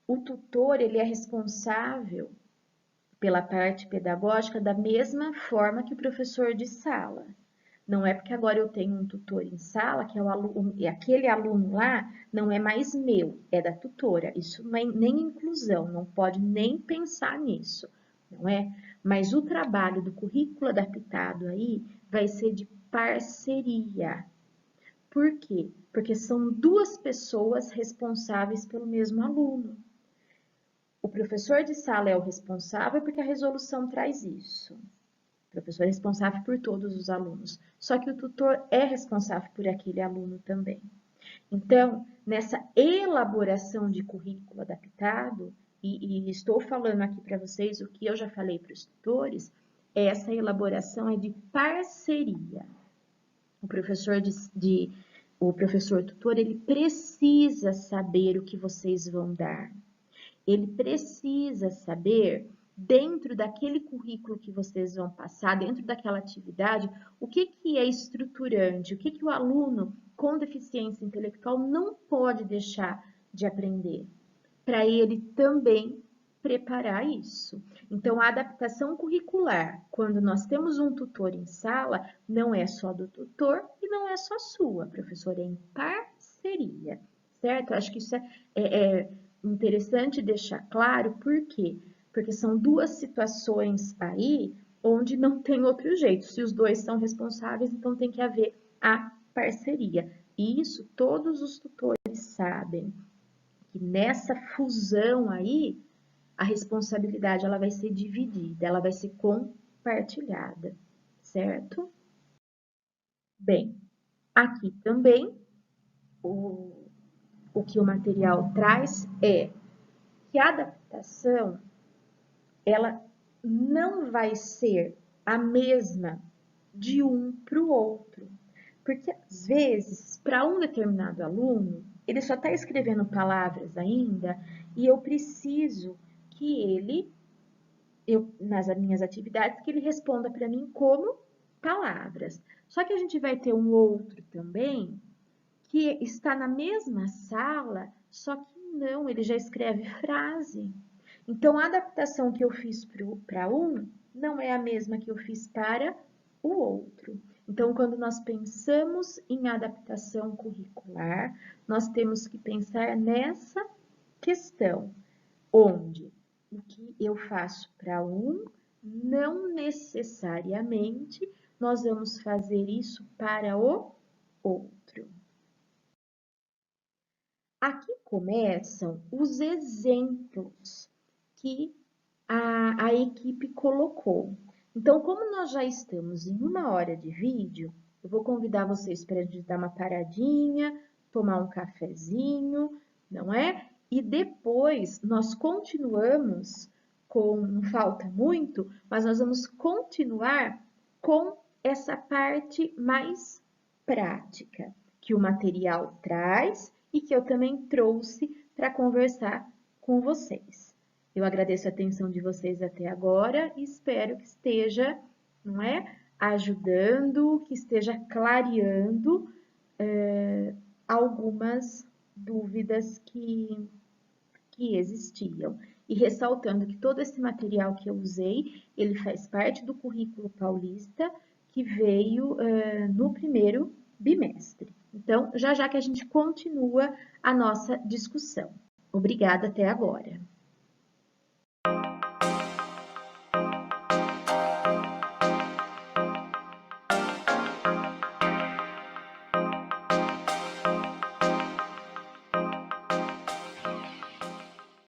O tutor, ele é responsável pela parte pedagógica da mesma forma que o professor de sala. Não é porque agora eu tenho um tutor em sala que é o aluno, e aquele aluno lá não é mais meu, é da tutora. Isso nem inclusão, não pode nem pensar nisso, não é? Mas o trabalho do currículo adaptado aí vai ser de parceria. Por quê? Porque são duas pessoas responsáveis pelo mesmo aluno. O professor de sala é o responsável porque a resolução traz isso. O professor é responsável por todos os alunos, só que o tutor é responsável por aquele aluno também. Então, nessa elaboração de currículo adaptado, e estou falando aqui para vocês o que eu já falei para os tutores, essa elaboração é de parceria. O professor tutor, ele precisa saber o que vocês vão dar. Ele precisa saber, dentro daquele currículo que vocês vão passar, dentro daquela atividade, o que é estruturante, o que o aluno com deficiência intelectual não pode deixar de aprender, para ele também preparar isso. Então, a adaptação curricular, quando nós temos um tutor em sala, não é só do tutor e não é só sua, professora, é em parceria, certo? Acho que isso é interessante deixar claro, por quê? Porque são duas situações aí onde não tem outro jeito. Se os dois são responsáveis, então tem que haver a parceria. E isso todos os tutores sabem, que nessa fusão aí, a responsabilidade ela vai ser dividida, ela vai ser compartilhada, certo? Bem, aqui também o que o material traz é que a adaptação ela não vai ser a mesma de um para o outro. Porque, às vezes, para um determinado aluno, ele só está escrevendo palavras ainda e eu preciso que ele, nas minhas atividades, que ele responda para mim como palavras. Só que a gente vai ter um outro também que está na mesma sala, só que não, ele já escreve frase. Então, a adaptação que eu fiz para um não é a mesma que eu fiz para o outro. Então, quando nós pensamos em adaptação curricular, nós temos que pensar nessa questão, onde o que eu faço para um, não necessariamente nós vamos fazer isso para o outro. Aqui começam os exemplos que a equipe colocou. Então, como nós já estamos em 1 hora de vídeo, eu vou convidar vocês para a gente dar uma paradinha, tomar um cafezinho, não é? E depois nós continuamos não falta muito, mas nós vamos continuar com essa parte mais prática que o material traz e que eu também trouxe para conversar com vocês. Eu agradeço a atenção de vocês até agora e espero que esteja, não é, ajudando, que esteja clareando algumas dúvidas que existiam. E ressaltando que todo esse material que eu usei, ele faz parte do currículo paulista que veio no primeiro bimestre. Então, já que a gente continua a nossa discussão. Obrigada até agora.